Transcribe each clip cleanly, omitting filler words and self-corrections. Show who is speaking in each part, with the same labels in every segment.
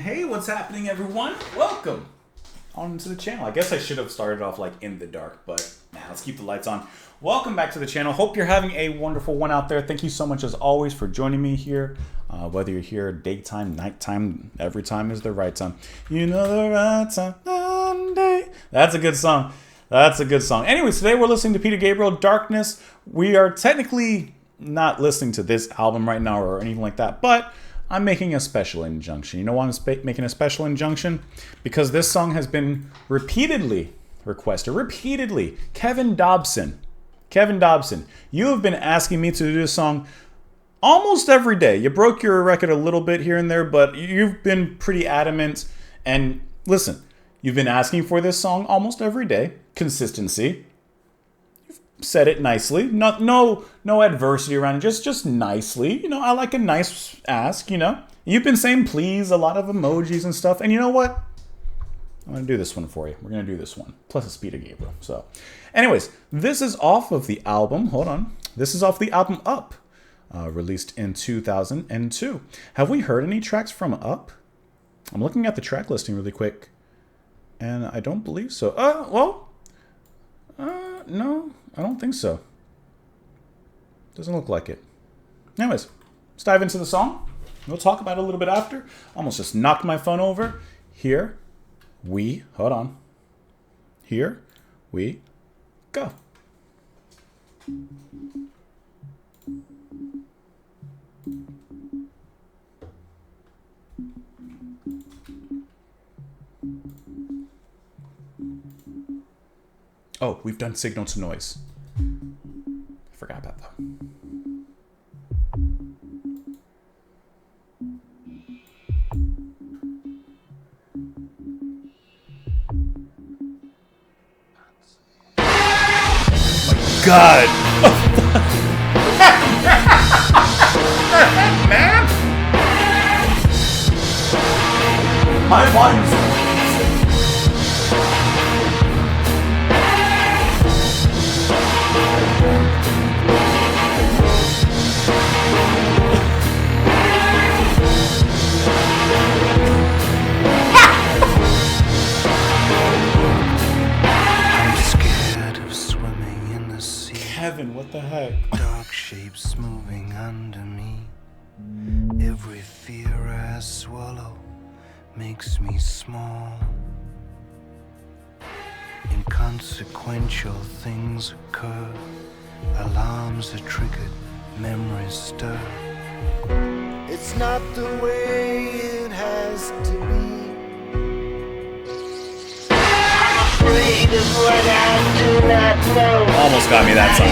Speaker 1: Hey, what's happening, everyone? Welcome onto the channel. I guess I should have started off like in the dark, but let's keep the lights on. Welcome back to the channel. Hope you're having a wonderful one out there. Thank you so much as always for joining me here. Whether you're here daytime, nighttime, every time is the right time. You know the right time, day. That's a good song. That's a good song. Anyways, today we're listening to Peter Gabriel, Darkness. We are technically not listening to this album right now or anything like that, but I'm making a special injunction. You know why I'm making a special injunction? Because this song has been repeatedly requested. Repeatedly. Kevin Dobson, you have been asking me to do this song almost every day. You broke your record a little bit here and there, but you've been pretty adamant. And listen, you've been asking for this song almost every day. Consistency. You've said it nicely. No adversity around it. Just nicely. You know, I like a nice ask, you know. You've been saying please, a lot of emojis and stuff. And you know what? I'm going to do this one for you. We're going to do this one. Plus it's Peter Gabriel. So, anyways, this is off of the album. Hold on. This is off the album Up, released in 2002. Have we heard any tracks from Up? I'm looking at the track listing really quick, and I don't believe so. No, I don't think so. Doesn't look like it. Anyways, let's dive into the song. We'll talk about it a little bit after. Almost just knocked my phone over. Here we go. Oh, we've done signal to noise. I forgot about that. God. Man. My mind's... Kevin, what the heck?
Speaker 2: Dark shapes moving under me. Every fear I swallow makes me small. Inconsequential things occur. Alarms are triggered, memories stir. It's not the way it has to be. Afraid of what I do not know.
Speaker 1: Almost got me that time.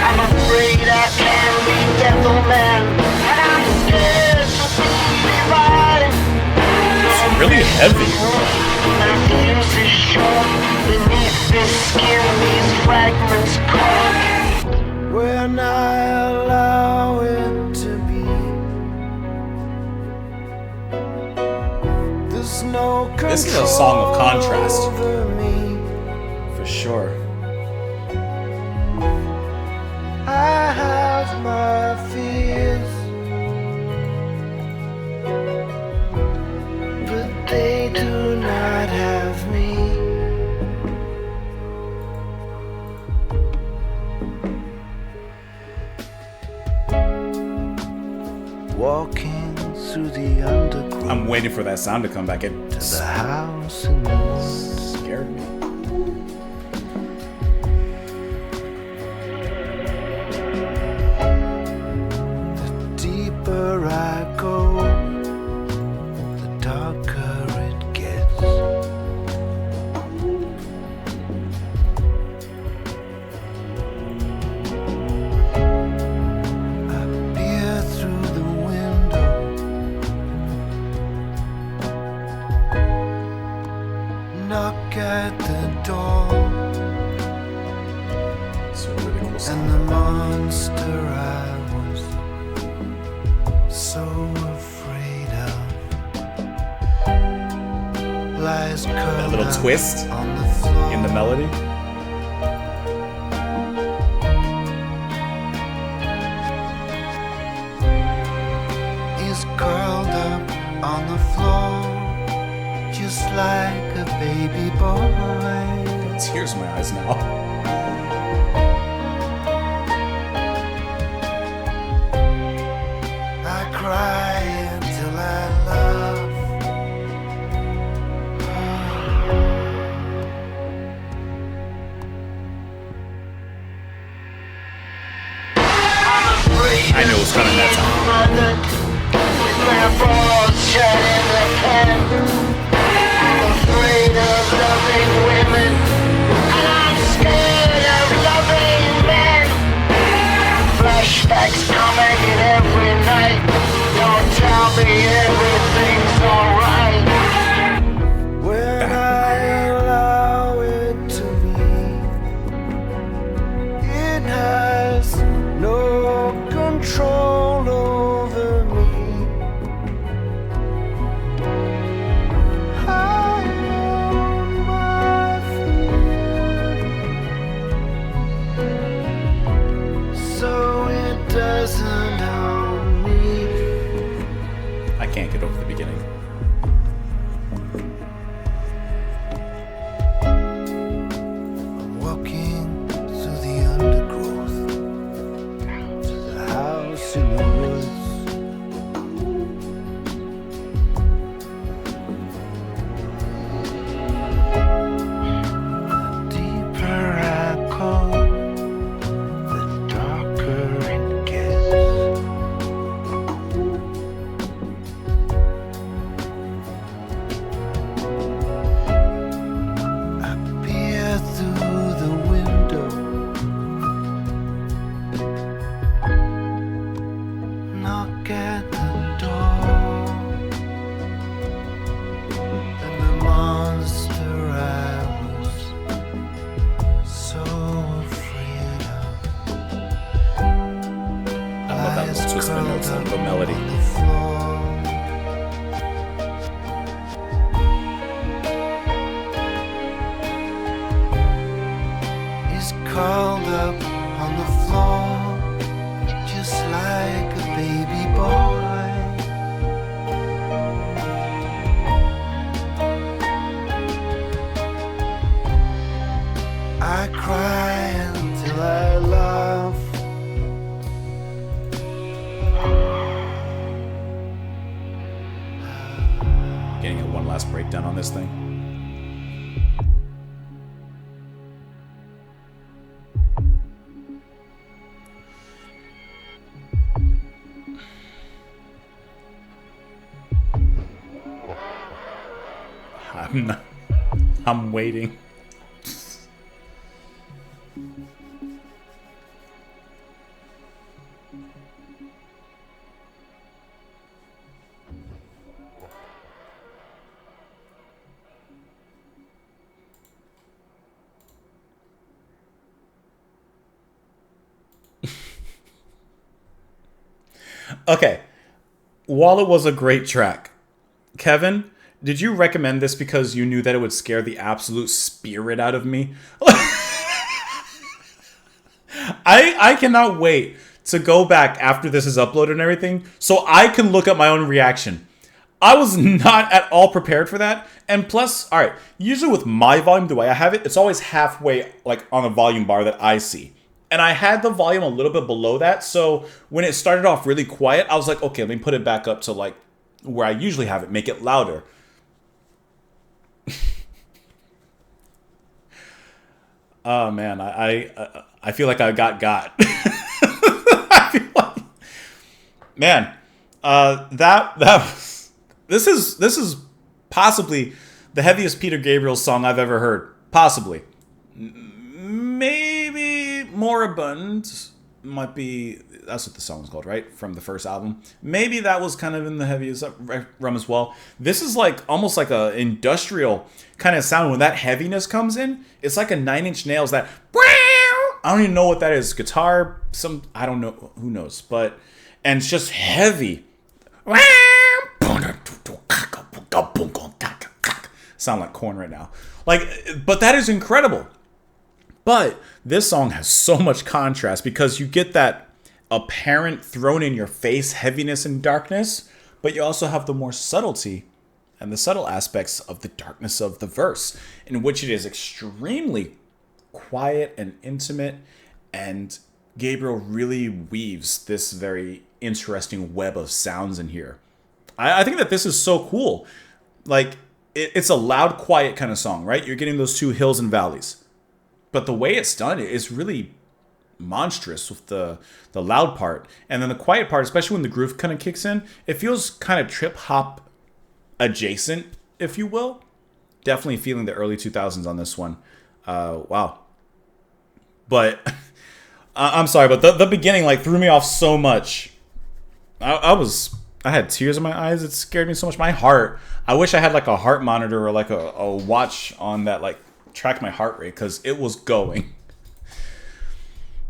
Speaker 2: I'm afraid I can be devil man. And I'm scared to be divine.
Speaker 1: It's really heavy.
Speaker 2: My fuse is short. Beneath this skin, these fragments caught. When I allow it to be.
Speaker 1: This is a song of contrast, for sure.
Speaker 2: I have my fears, but they do not have me. Walking through the underground.
Speaker 1: I'm waiting for that sound to come back. It
Speaker 2: to the house in the woods.
Speaker 1: Scared me.
Speaker 2: The deeper I go, the darker it gets. I peer through the window. Knock at the door,
Speaker 1: It's a really cool song.
Speaker 2: and the monster I was so afraid of lies curled
Speaker 1: That little
Speaker 2: up
Speaker 1: twist
Speaker 2: on the floor.
Speaker 1: in the melody.
Speaker 2: Is curled up on the floor, just like a baby boy.
Speaker 1: Tears in my eyes now.
Speaker 2: I cry until I love.
Speaker 1: I know it's coming that time.
Speaker 2: I'm afraid of loving women, and I'm scared of loving men. Flashbacks coming in every night. Don't tell me everything's alright. When I allow it to be, it has no control over me. I own my fear, so it doesn't own me.
Speaker 1: I can't get over the beginning.
Speaker 2: I'm walking through the undergrowth to the house in the woods. The deeper I go, the darker it gets. I peer through the window, knock at the door, and the monster I was so afraid of
Speaker 1: I love that little twist in the notes, that little melody.
Speaker 2: on the floor. He's curled up on the floor, just like a baby boy. I cry until I laugh.
Speaker 1: Getting a one last breakdown on this thing. I'm waiting. Okay. While it was a great track, Kevin, did you recommend this because you knew that it would scare the absolute spirit out of me? I cannot wait to go back after this is uploaded and everything so I can look at my own reaction. I was not at all prepared for that. And plus, all right, usually with my volume, the way I have it, it's always halfway like on a volume bar that I see. And I had the volume a little bit below that. So when it started off really quiet, I was like, okay, let me put it back up to like where I usually have it, make it louder. Oh man, I feel like I got. I feel like, man, that was this is possibly the heaviest Peter Gabriel song I've ever heard. Possibly, maybe Moribund might be. That's what the song was called, right? From the first album. Maybe that was kind of in the heaviest realm as well. This is like almost like a industrial kind of sound. When that heaviness comes in, it's like a 9 Inch Nails. That I don't even know what that is. Guitar, I don't know. Who knows? But and it's just heavy. Sound like corn right now. Like, but that is incredible. But this song has so much contrast because you get that apparent thrown in your face heaviness and darkness, but you also have the more subtlety and the subtle aspects of the darkness of the verse, in which it is extremely quiet and intimate, and Gabriel really weaves this very interesting web of sounds in here. I think that this is so cool. Like, it's a loud, quiet kind of song, right? You're getting those two hills and valleys. But the way it's done is really monstrous with the loud part. And then the quiet part, especially when the groove kind of kicks in, it feels kind of trip-hop adjacent, if you will. Definitely feeling the early 2000s on this one. Wow. But I'm sorry, but the beginning like threw me off so much. I had tears in my eyes. It scared me so much. My heart. I wish I had like a heart monitor or like a watch on that like track my heart rate, because it was going.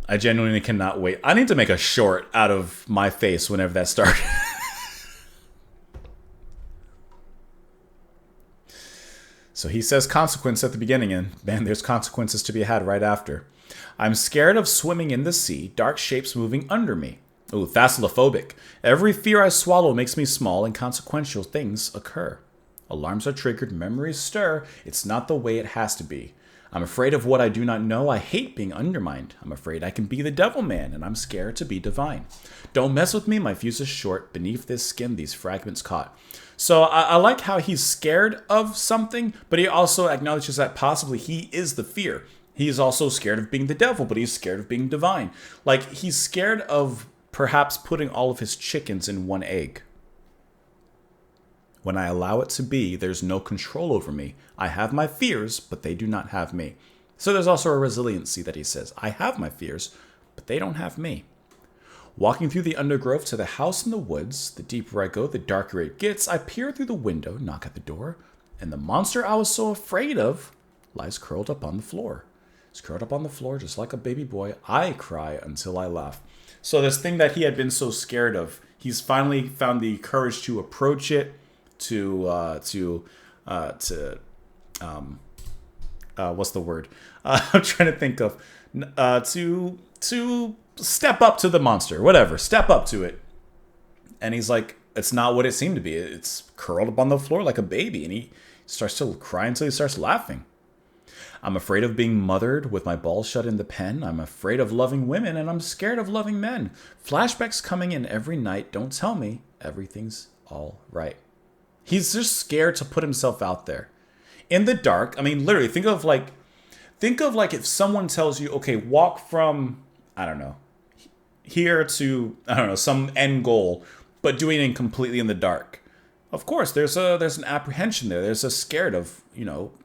Speaker 1: I genuinely cannot wait. I need to make a short out of my face whenever that started. So he says consequence at the beginning, and man, there's consequences to be had right after. I'm scared of swimming in the sea, dark shapes moving under me. Ooh, thalassophobia. Every fear I swallow makes me small, and consequential things occur. Alarms are triggered, memories stir. It's not the way it has to be. I'm afraid of what I do not know. I hate being undermined. I'm afraid I can be the devil man, and I'm scared to be divine. Don't mess with me, my fuse is short. Beneath this skin, these fragments caught. So I like how he's scared of something, but he also acknowledges that possibly he is the fear. He's also scared of being the devil, but he's scared of being divine. Like, he's scared of perhaps putting all of his chickens in one egg. When I allow it to be, there's no control over me. I have my fears, but they do not have me. So there's also a resiliency that he says. I have my fears, but they don't have me. Walking through the undergrowth to the house in the woods, the deeper I go, the darker it gets. I peer through the window, knock at the door, and the monster I was so afraid of lies curled up on the floor. It's curled up on the floor just like a baby boy. I cry until I laugh. So this thing that he had been so scared of, he's finally found the courage to approach it, what's the word? I'm trying to think of, to step up to the monster, whatever, step up to it. And he's like, it's not what it seemed to be. It's curled up on the floor like a baby. And he starts to cry until he starts laughing. I'm afraid of being mothered with my balls shut in the pen. I'm afraid of loving women, and I'm scared of loving men. Flashbacks coming in every night. Don't tell me everything's all right. He's just scared to put himself out there. In the dark, I mean, literally, think of like if someone tells you, okay, walk from, I don't know, here to, I don't know, some end goal, but doing it completely in the dark. Of course, there's an apprehension there. There's a scared of,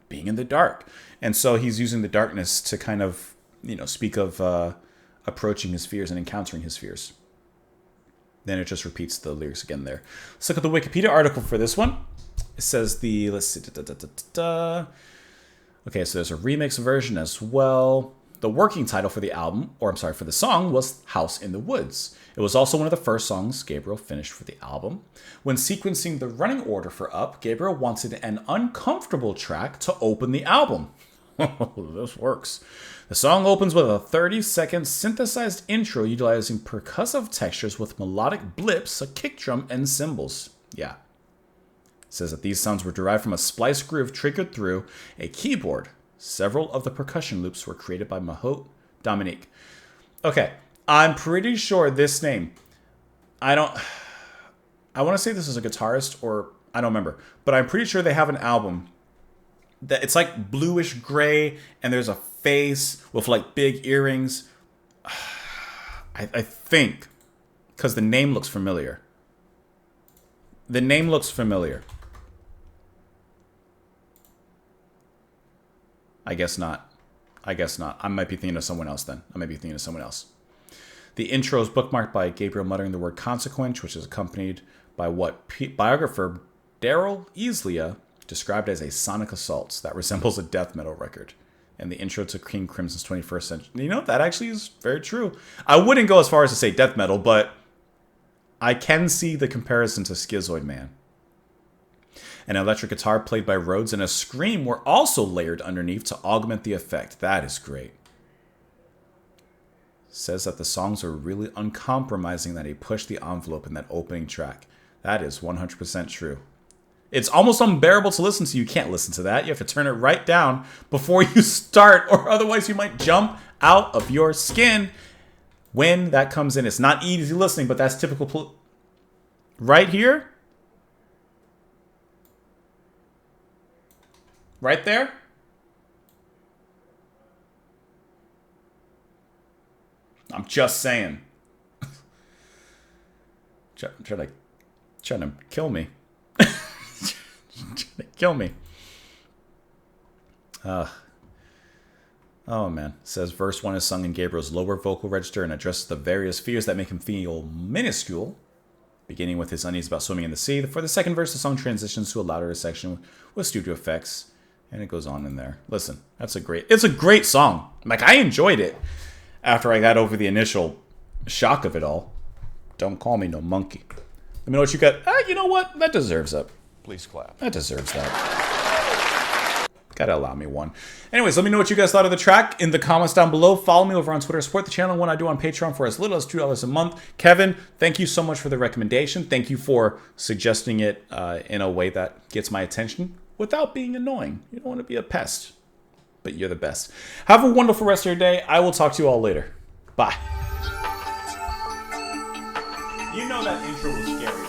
Speaker 1: being in the dark. And so he's using the darkness to kind of, speak of approaching his fears and encountering his fears. Then it just repeats the lyrics again there. Let's look at the Wikipedia article for this one. It says let's see. Okay, so there's a remix version as well. The working title for for the song was House in the Woods. It was also one of the first songs Gabriel finished for the album. When sequencing the running order for Up, Gabriel wanted an uncomfortable track to open the album. This works. The song opens with a 30-second synthesized intro utilizing percussive textures with melodic blips, a kick drum, and cymbals. Yeah. It says that these sounds were derived from a splice groove triggered through a keyboard. Several of the percussion loops were created by Mahot Dominique. Okay, I'm pretty sure this name, I want to say this is a guitarist, or I don't remember, but I'm pretty sure they have an album that it's like bluish gray, and there's a face with like big earrings. I think, because the name looks familiar. The name looks familiar. I guess not. I might be thinking of someone else then. The intro is bookmarked by Gabriel muttering the word consequence, which is accompanied by what biographer Daryl Easlia described as a sonic assault that resembles a death metal record. And the intro to King Crimson's 21st Century. That actually is very true. I wouldn't go as far as to say death metal, but I can see the comparison to Schizoid Man. An electric guitar played by Rhodes and a scream were also layered underneath to augment the effect. That is great. Says that the songs are really uncompromising, that he pushed the envelope in that opening track. That is 100% true. It's almost unbearable to listen to. You can't listen to that. You have to turn it right down before you start, or otherwise you might jump out of your skin when that comes in. It's not easy listening, but that's typical. Right here. Right there. I'm just saying. Trying to kill me. Trying to kill me. Oh man. It says verse 1 is sung in Gabriel's lower vocal register and addresses the various fears that make him feel minuscule, beginning with his unease about swimming in the sea. For the second verse, the song transitions to a louder section with studio effects, and it goes on in there. Listen, it's a great song. Like, I enjoyed it after I got over the initial shock of it all. Don't call me no monkey. Let me know what you got. You know what? That deserves that.
Speaker 3: Please clap.
Speaker 1: That deserves that. Gotta allow me one. Anyways, let me know what you guys thought of the track in the comments down below. Follow me over on Twitter. Support the channel when I do on Patreon for as little as $2 a month. Kevin, thank you so much for the recommendation. Thank you for suggesting it in a way that gets my attention without being annoying. You don't want to be a pest, but you're the best. Have a wonderful rest of your day. I will talk to you all later. Bye. You know that intro was scary.